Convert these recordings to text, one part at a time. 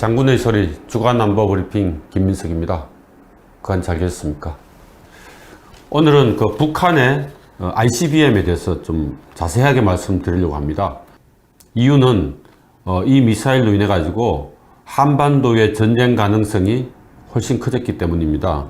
장군의 소리 주간 안보 브리핑 김민석입니다. 그간 잘 계셨습니까? 오늘은 북한의 ICBM에 대해서 좀 자세하게 말씀드리려고 합니다. 이유는 이 미사일로 인해 가지고 한반도의 전쟁 가능성이 훨씬 커졌기 때문입니다.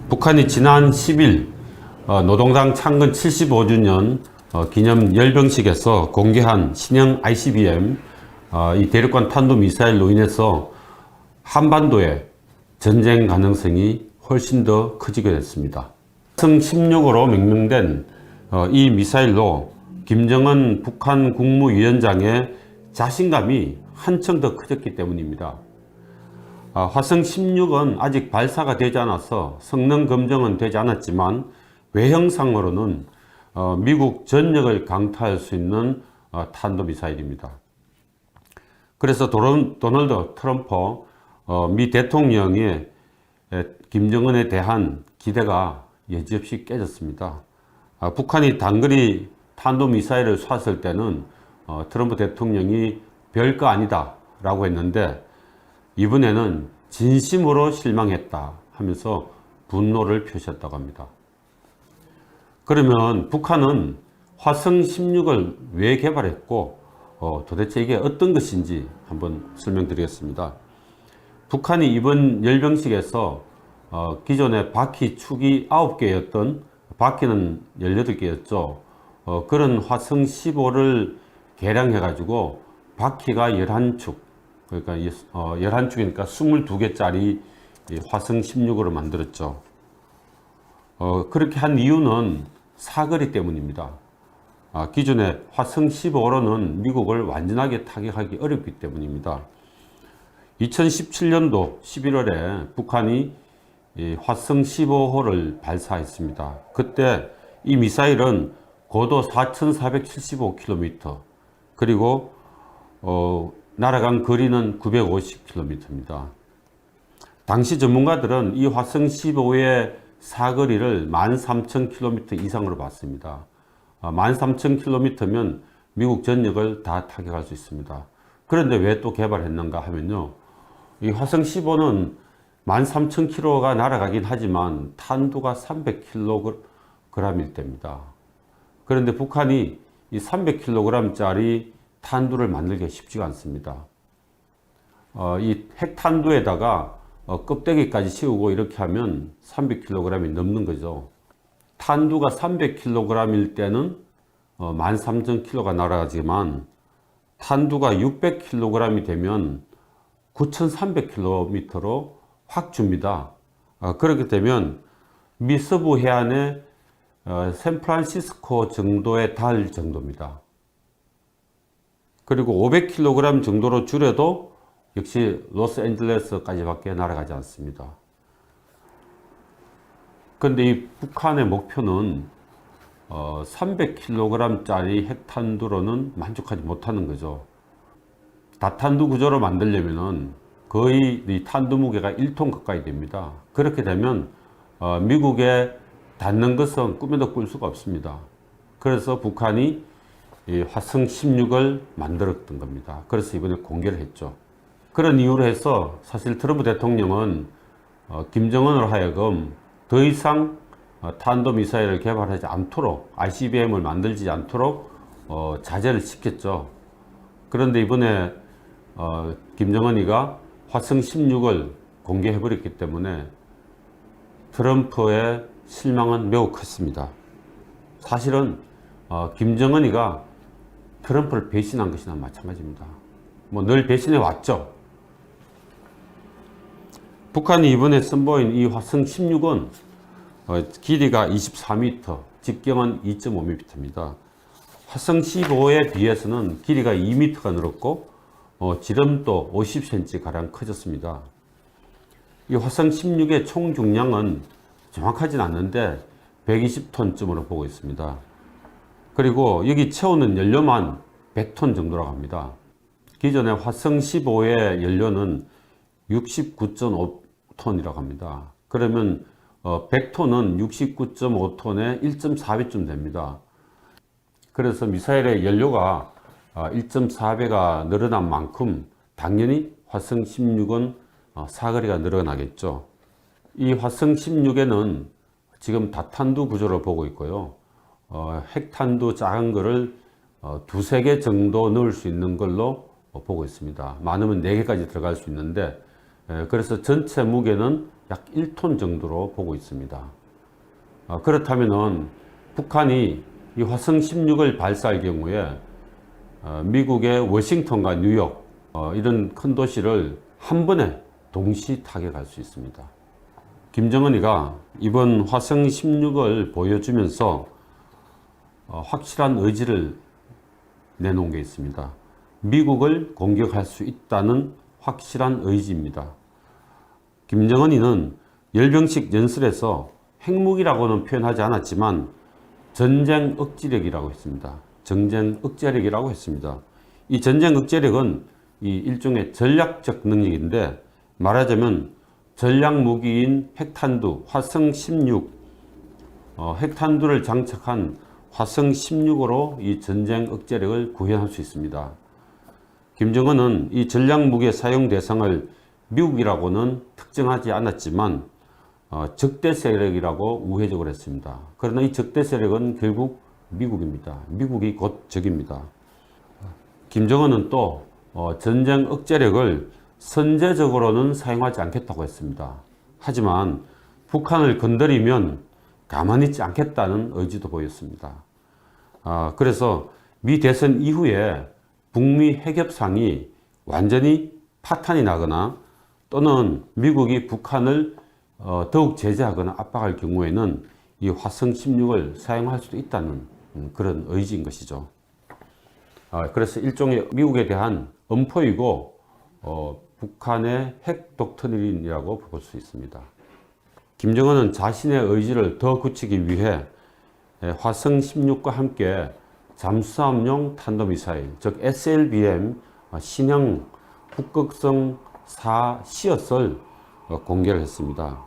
북한이 지난 10일 노동당 창건 75주년 기념 열병식에서 공개한 신형 ICBM 이 대륙간 탄도미사일로 인해서 한반도의 전쟁 가능성이 훨씬 더 커지게 됐습니다. 화성 16으로 명명된 이 미사일로 김정은 북한 국무위원장의 자신감이 한층 더 커졌기 때문입니다. 화성 16은 아직 발사가 되지 않아서 성능 검증은 되지 않았지만 외형상으로는 미국 전역을 강타할 수 있는 탄도미사일입니다. 그래서 도널드 트럼프 미 대통령의 김정은에 대한 기대가 여지없이 깨졌습니다. 북한이 단거리 탄도미사일을 쐈을 때는 트럼프 대통령이 별거 아니다 라고 했는데 이번에는 진심으로 실망했다 하면서 분노를 표시했다고 합니다. 그러면 북한은 화성 16을 왜 개발했고 도대체 이게 어떤 것인지 한번 설명드리겠습니다. 북한이 이번 열병식에서 기존의 바퀴 축이 9개였던 바퀴는 18개였죠. 그런 화성 15를 개량해 가지고 바퀴가 11축, 그러니까 11축이니까 22개짜리 화성 16으로 만들었죠. 그렇게 한 이유는 사거리 때문입니다. 기존의 화성 15호로는 미국을 완전하게 타격하기 어렵기 때문입니다. 2017년도 11월에 북한이 화성 15호를 발사했습니다. 그때 이 미사일은 고도 4,475km 그리고 날아간 거리는 950km입니다. 당시 전문가들은 이 화성 15호의 사거리를 13,000km 이상으로 봤습니다. 13,000km면 미국 전역을 다 타격할 수 있습니다. 그런데 왜 또 개발했는가 하면요. 이 화성 15는 13,000km가 날아가긴 하지만 탄두가 300kg일 때입니다. 그런데 북한이 이 300kg짜리 탄두를 만들기가 쉽지가 않습니다. 이 핵탄두에다가 껍데기까지 씌우고 이렇게 하면 300kg이 넘는 거죠. 탄두가 300kg일 때는 13,000km가 날아가지만 탄두가 600kg이 되면 9,300km로 확 줍니다. 그렇게 되면 미서부 해안의 샌프란시스코 정도에 달 정도입니다. 그리고 500kg 정도로 줄여도 역시 로스앤젤레스까지밖에 날아가지 않습니다. 그런데 이 북한의 목표는 300kg짜리 핵탄두로는 만족하지 못하는 거죠. 다탄두 구조로 만들려면 거의 이 탄두 무게가 1톤 가까이 됩니다. 그렇게 되면 미국에 닿는 것은 꿈에도 꿀 수가 없습니다. 그래서 북한이 이 화성 16을 만들었던 겁니다. 그래서 이번에 공개를 했죠. 그런 이유로 해서 사실 트럼프 대통령은 김정은으로 하여금 더 이상 탄도미사일을 개발하지 않도록 ICBM을 만들지 않도록 자제를 시켰죠. 그런데 이번에 김정은이가 화성 16을 공개해 버렸기 때문에 트럼프의 실망은 매우 컸습니다. 사실은 김정은이가 트럼프를 배신한 것이나 마찬가지입니다. 늘 배신해 왔죠. 북한이 이번에 선보인 이 화성 16은 길이가 24m,直径은 2.5m입니다. 화성 15에 비해서는 길이가 2m가 늘었고 지름도 50cm 가량 커졌습니다. 이 화성 16의 총 중량은 정확하진 않는데 120톤쯤으로 보고 있습니다. 그리고 여기 채우는 연료만 100톤 정도라고 합니다. 기존의 화성 15의 연료는 69.5톤이라고 합니다. 그러면 100톤은 69.5톤에 1.4배쯤 됩니다. 그래서 미사일의 연료가 1.4배가 늘어난 만큼 당연히 화성 16은 사거리가 늘어나겠죠. 이 화성 16에는 지금 다탄두 구조를 보고 있고요. 핵탄두 작은 거를 두세 개 정도 넣을 수 있는 걸로 보고 있습니다. 많으면 4개까지 들어갈 수 있는데, 그래서 전체 무게는 약 1톤 정도로 보고 있습니다. 그렇다면은 북한이 이 화성 16을 발사할 경우에 미국의 워싱턴과 뉴욕 이런 큰 도시를 한 번에 동시 타격할 수 있습니다. 김정은이가 이번 화성 16을 보여주면서 확실한 의지를 내놓은 게 있습니다. 미국을 공격할 수 있다는 확실한 의지입니다. 김정은이는 열병식 연설에서 핵무기라고는 표현하지 않았지만 전쟁 억지력이라고 했습니다. 전쟁 억제력이라고 했습니다. 이 전쟁 억제력은 이 일종의 전략적 능력인데, 말하자면 전략 무기인 핵탄두 화성 16, 핵탄두를 장착한 화성 16으로 이 전쟁 억제력을 구현할 수 있습니다. 김정은은 이 전략 무기의 사용 대상을 미국이라고는 특정하지 않았지만 적대 세력이라고 우회적으로 했습니다. 그러나 이 적대 세력은 결국 미국입니다. 미국이 곧 적입니다. 김정은은 또 전쟁 억제력을 선제적으로는 사용하지 않겠다고 했습니다. 하지만 북한을 건드리면 가만히 있지 않겠다는 의지도 보였습니다. 그래서 미 대선 이후에 북미 핵협상이 완전히 파탄이 나거나 또는 미국이 북한을 더욱 제재하거나 압박할 경우에는 이 화성 16을 사용할 수도 있다는 그런 의지인 것이죠. 그래서 일종의 미국에 대한 엄포이고 북한의 핵 독트린이라고 볼 수 있습니다. 김정은은 자신의 의지를 더 굳히기 위해 화성 16과 함께 잠수함용 탄도미사일, 즉 SLBM 신형 북극성 4 시엇을 공개를 했습니다.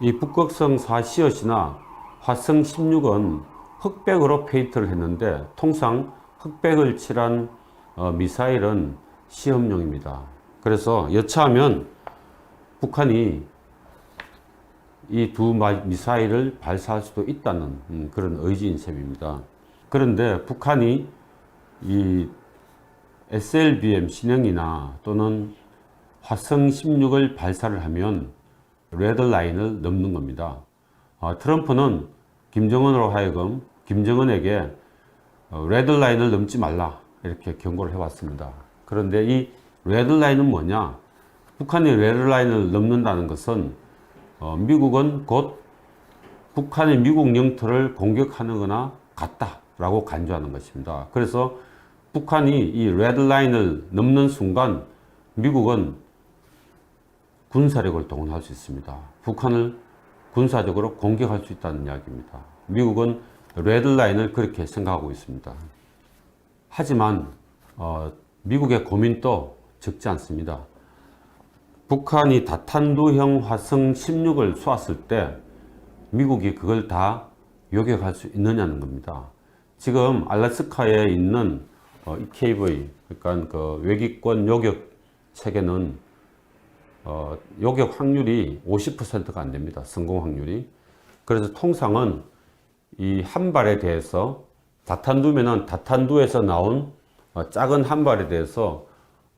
이 북극성 4 시엇이나 화성 16은 흑백으로 페인트를 했는데, 통상 흑백을 칠한 미사일은 시험용입니다. 그래서 여차하면 북한이 이 두 미사일을 발사할 수도 있다는 그런 의지인 셈입니다. 그런데 북한이 이 SLBM 신형이나 또는 화성 16을 발사를 하면 레드라인을 넘는 겁니다. 트럼프는 김정은으로 하여금 김정은에게 레드라인을 넘지 말라 이렇게 경고를 해왔습니다. 그런데 이 레드라인은 뭐냐? 북한이 레드라인을 넘는다는 것은 미국은 곧 북한의 미국 영토를 공격하는 거나 같다라고 간주하는 것입니다. 그래서 북한이 이 레드라인을 넘는 순간 미국은 군사력을 동원할 수 있습니다. 북한을 군사적으로 공격할 수 있다는 이야기입니다. 미국은 레드라인을 그렇게 생각하고 있습니다. 하지만 미국의 고민도 적지 않습니다. 북한이 다탄두형 화성 16을 쏘았을 때 미국이 그걸 다 요격할 수 있느냐는 겁니다. 지금 알래스카에 있는 EKV, 그러니까 그 외기권 요격 체계는 요격 확률이 50%가 안 됩니다. 성공 확률이. 그래서 통상은 이 한 발에 대해서 다탄두면은 다탄두에서 나온 작은 한 발에 대해서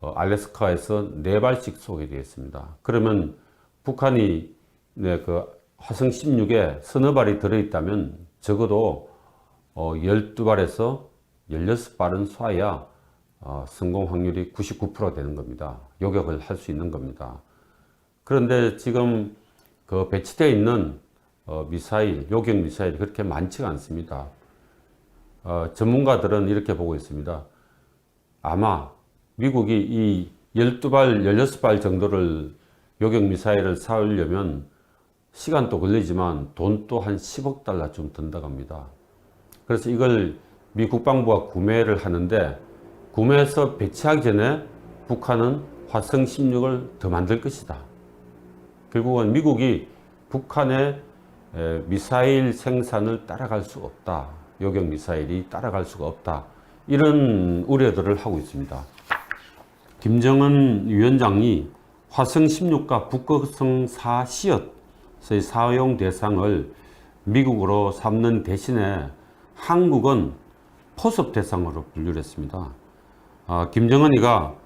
알래스카에서 4발씩 쏘게 되겠습니다. 그러면 북한이 그 화성 16에 서너 발이 들어있다면 적어도 12발에서 16발은 쏴야 성공 확률이 99% 되는 겁니다. 요격을 할 수 있는 겁니다. 그런데 지금 그 배치되어 있는 미사일, 요격 미사일이 그렇게 많지가 않습니다. 전문가들은 이렇게 보고 있습니다. 아마 미국이 이 12발, 16발 정도를 요격 미사일을 사오려면 시간도 걸리지만 돈도 한 10억 달러쯤 든다고 합니다. 그래서 이걸 미 국방부가 구매를 하는데, 구매해서 배치하기 전에 북한은 화성 16을 더 만들 것이다. 결국은 미국이 북한의 미사일 생산을 따라갈 수 없다. 요격 미사일이 따라갈 수가 없다. 이런 우려들을 하고 있습니다. 김정은 위원장이 화성 16과 북극성 4시엇의 사용 대상을 미국으로 삼는 대신에 한국은 포섭 대상으로 분류를 했습니다. 김정은이가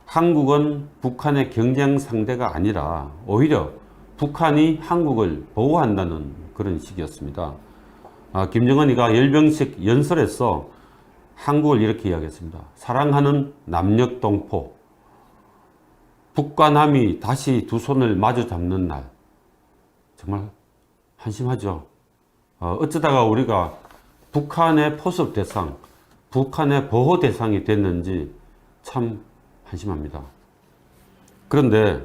한국은 북한의 경쟁 상대가 아니라 오히려 북한이 한국을 보호한다는 그런 식이었습니다. 김정은이가 열병식 연설에서 한국을 이렇게 이야기했습니다. 사랑하는 남녘동포, 북과 남이 다시 두 손을 마주 잡는 날. 정말 한심하죠. 어쩌다가 우리가 북한의 포섭 대상, 북한의 보호 대상이 됐는지 참 한심합니다. 그런데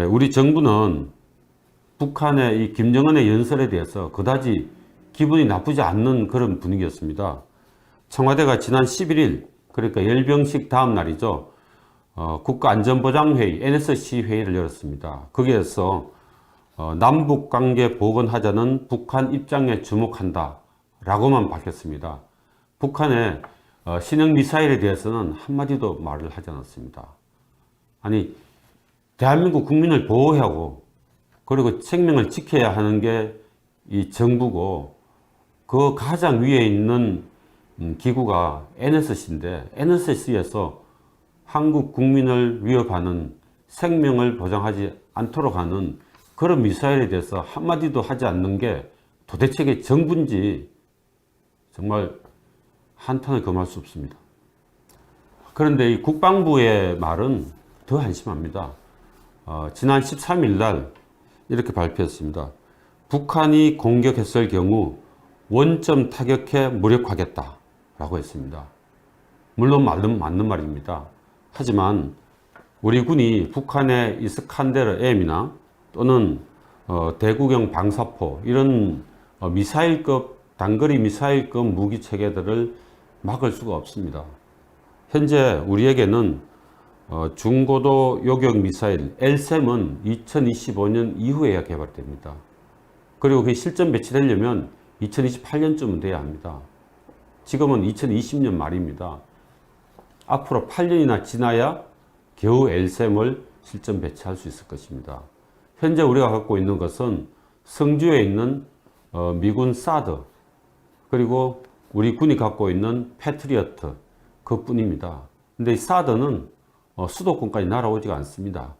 우리 정부는 북한의 이 김정은의 연설에 대해서 그다지 기분이 나쁘지 않는 그런 분위기였습니다. 청와대가 지난 11일, 그러니까 열병식 다음 날이죠. 국가안전보장회의, NSC 회의를 열었습니다. 거기에서 남북관계 복원하자는 북한 입장에 주목한다 라고만 밝혔습니다. 북한의 신형 미사일에 대해서는 한마디도 말을 하지 않았습니다. 아니, 대한민국 국민을 보호하고 그리고 생명을 지켜야 하는 게 이 정부고, 그 가장 위에 있는 기구가 NSC인데 NSC에서 한국 국민을 위협하는, 생명을 보장하지 않도록 하는 그런 미사일에 대해서 한마디도 하지 않는 게 도대체 이게 정부인지 정말 한탄을 금할 수 없습니다. 그런데 이 국방부의 말은 더 한심합니다. 지난 13일 날 이렇게 발표했습니다. 북한이 공격했을 경우 원점 타격해 무력화하겠다 라고 했습니다. 물론 맞는 말입니다. 하지만 우리 군이 북한의 이스칸데르 M이나 또는 대구경 방사포, 이런 미사일급, 단거리 미사일급 무기 체계들을 막을 수가 없습니다. 현재 우리에게는 중고도 요격 미사일 LSAM은 2025년 이후에야 개발됩니다. 그리고 그게 실전 배치되려면 2028년쯤은 돼야 합니다. 지금은 2020년 말입니다. 앞으로 8년이나 지나야 겨우 LSAM을 실전 배치할 수 있을 것입니다. 현재 우리가 갖고 있는 것은 성주에 있는 미군 사드, 그리고 우리 군이 갖고 있는 패트리어트, 그뿐입니다. 근데 이 사드는 수도권까지 날아오지가 않습니다.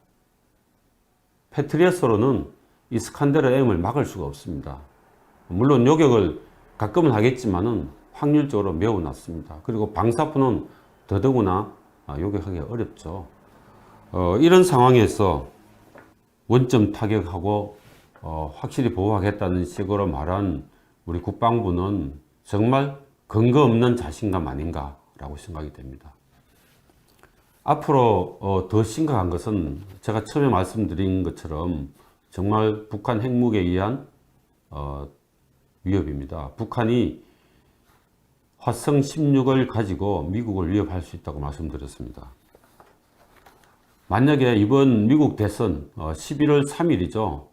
패트리어트로는 이스칸데르 M을 막을 수가 없습니다. 물론 요격을 가끔은 하겠지만은 확률적으로 매우 낮습니다. 그리고 방사포는 더더구나 요격하기 어렵죠. 이런 상황에서 원점 타격하고 확실히 보호하겠다는 식으로 말한 우리 국방부는 정말 근거 없는 자신감 아닌가라고 생각이 됩니다. 앞으로 더 심각한 것은 제가 처음에 말씀드린 것처럼 정말 북한 핵무기에 의한 위협입니다. 북한이 화성 16을 가지고 미국을 위협할 수 있다고 말씀드렸습니다. 만약에 이번 미국 대선 11월 3일이죠.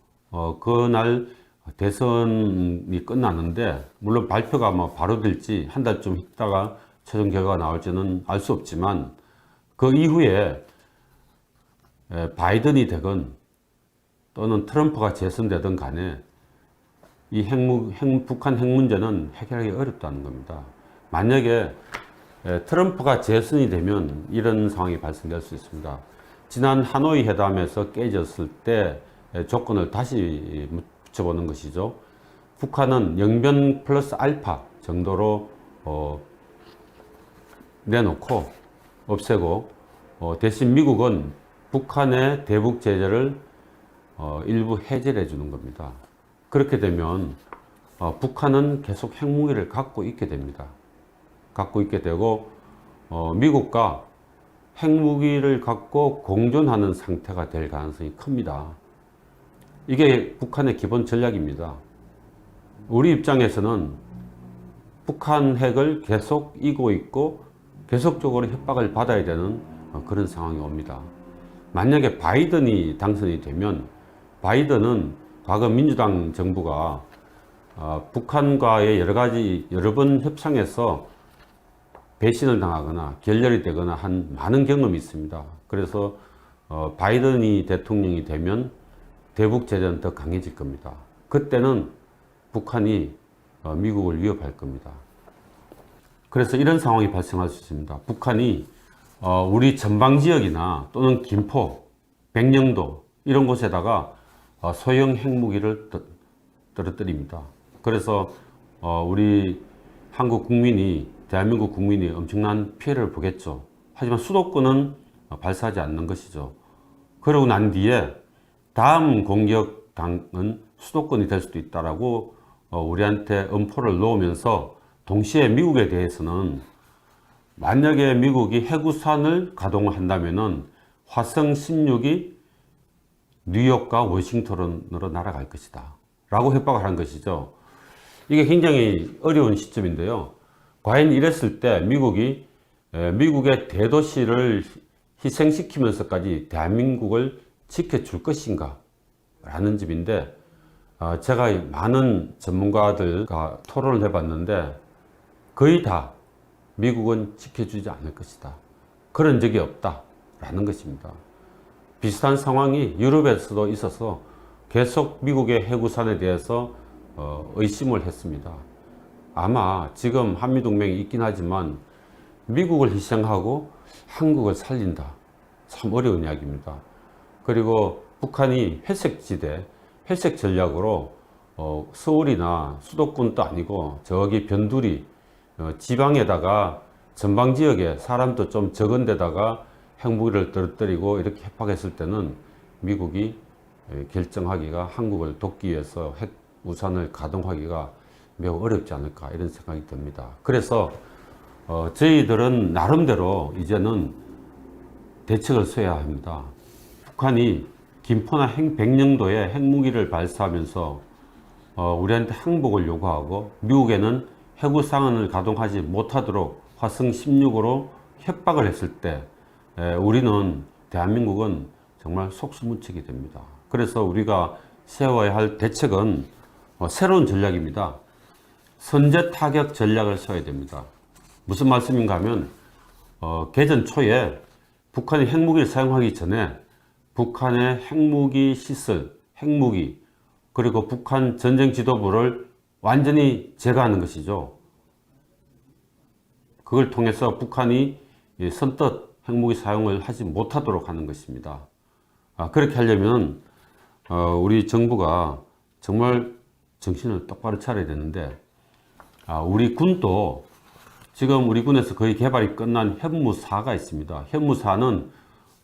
그날 대선이 끝났는데, 물론 발표가 바로 될지 한 달쯤 있다가 최종 결과가 나올지는 알 수 없지만, 그 이후에 바이든이 되건 또는 트럼프가 재선되든 간에 이 북한 핵 문제는 해결하기 어렵다는 겁니다. 만약에 트럼프가 재선이 되면 이런 상황이 발생될 수 있습니다. 지난 하노이 회담에서 깨졌을 때 조건을 다시 붙여보는 것이죠. 북한은 영변 플러스 알파 정도로 내놓고 없애고, 대신 미국은 북한의 대북 제재를 일부 해제를 해주는 겁니다. 그렇게 되면 북한은 계속 핵무기를 갖고 있게 됩니다. 갖고 있게 되고 미국과 핵무기를 갖고 공존하는 상태가 될 가능성이 큽니다. 이게 북한의 기본 전략입니다. 우리 입장에서는 북한 핵을 계속 이고 있고 계속적으로 협박을 받아야 되는 그런 상황이 옵니다. 만약에 바이든이 당선이 되면, 바이든은 과거 민주당 정부가 북한과의 여러 번 협상에서 배신을 당하거나 결렬이 되거나 한 많은 경험이 있습니다. 그래서 바이든이 대통령이 되면 대북 제재는 더 강해질 겁니다. 그때는 북한이 미국을 위협할 겁니다. 그래서 이런 상황이 발생할 수 있습니다. 북한이 우리 전방 지역이나 또는 김포, 백령도 이런 곳에다가 소형 핵무기를 떨어뜨립니다. 그래서 우리 한국 국민이, 대한민국 국민이 엄청난 피해를 보겠죠. 하지만 수도권은 발사하지 않는 것이죠. 그러고 난 뒤에 다음 공격당은 수도권이 될 수도 있다라고 우리한테 엄포를 놓으면서, 동시에 미국에 대해서는 만약에 미국이 해구산을 가동한다면은 화성 16이 뉴욕과 워싱턴으로 날아갈 것이다 라고 협박을 한 것이죠. 이게 굉장히 어려운 시점인데요. 과연 이랬을 때 미국이 미국의 대도시를 희생시키면서까지 대한민국을 지켜줄 것인가 라는 점인데, 제가 많은 전문가들과 토론을 해봤는데 거의 다 미국은 지켜주지 않을 것이다, 그런 적이 없다 라는 것입니다. 비슷한 상황이 유럽에서도 있어서 계속 미국의 해구산에 대해서 의심을 했습니다. 아마 지금 한미동맹이 있긴 하지만 미국을 희생하고 한국을 살린다, 참 어려운 이야기입니다. 그리고 북한이 회색지대, 회색 전략으로 서울이나 수도권도 아니고 저기 변두리 지방에다가 전방 지역에 사람도 좀 적은 데다가 핵무기를 떨어뜨리고 이렇게 협박했을 때는 미국이 결정하기가, 한국을 돕기 위해서 핵 우산을 가동하기가 매우 어렵지 않을까, 이런 생각이 듭니다. 그래서 저희들은 나름대로 이제는 대책을 써야 합니다. 북한이 김포나 백령도에 핵무기를 발사하면서 우리한테 항복을 요구하고 미국에는 해구상을 가동하지 못하도록 화성 16으로 협박을 했을 때 우리는, 대한민국은 정말 속수무책이 됩니다. 그래서 우리가 세워야 할 대책은 새로운 전략입니다. 선제 타격 전략을 써야 됩니다. 무슨 말씀인가 하면 개전 초에 북한이 핵무기를 사용하기 전에 북한의 핵무기 시설, 핵무기, 그리고 북한 전쟁 지도부를 완전히 제거하는 것이죠. 그걸 통해서 북한이 선뜻 핵무기 사용을 하지 못하도록 하는 것입니다. 그렇게 하려면 우리 정부가 정말 정신을 똑바로 차려야 되는데, 우리 군도 지금 우리 군에서 거의 개발이 끝난 현무사가 있습니다. 현무사는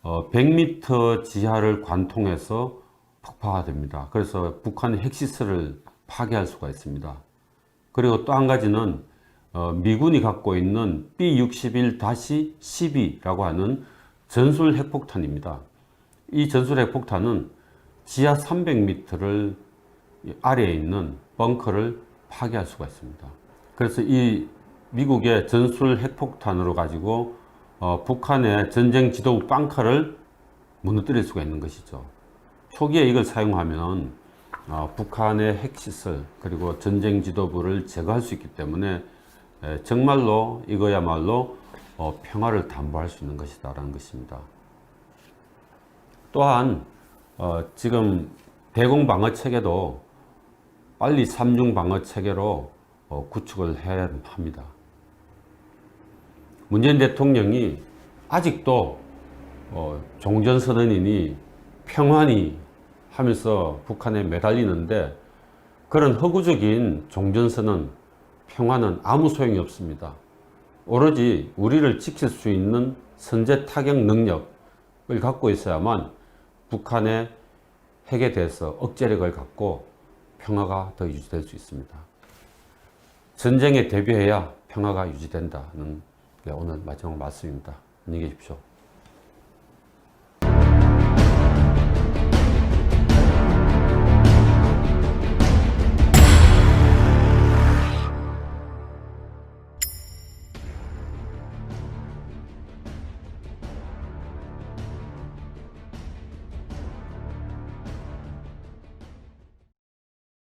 100m 지하를 관통해서 폭파가 됩니다. 그래서 북한의 핵시설을 파괴할 수가 있습니다. 그리고 또 한 가지는 미군이 갖고 있는 B-61-12라고 하는 전술 핵폭탄입니다. 이 전술 핵폭탄은 지하 300m를 아래에 있는 벙커를 파괴할 수가 있습니다. 그래서 이 미국의 전술 핵폭탄으로 가지고 북한의 전쟁 지도부 벙커를 무너뜨릴 수가 있는 것이죠. 초기에 이걸 사용하면 북한의 핵시설 그리고 전쟁 지도부를 제거할 수 있기 때문에 정말로 이거야말로 평화를 담보할 수 있는 것이다라는 것입니다. 또한 지금 대공 방어 체계도 빨리 3중 방어 체계로 구축을 해야 합니다. 문재인 대통령이 아직도 종전선언이니 평화니 하면서 북한에 매달리는데, 그런 허구적인 종전선언, 평화는 아무 소용이 없습니다. 오로지 우리를 지킬 수 있는 선제 타격 능력을 갖고 있어야만 북한의 핵에 대해서 억제력을 갖고 평화가 더 유지될 수 있습니다. 전쟁에 대비해야 평화가 유지된다는 게 오늘 마지막 말씀입니다. 안녕히 계십시오.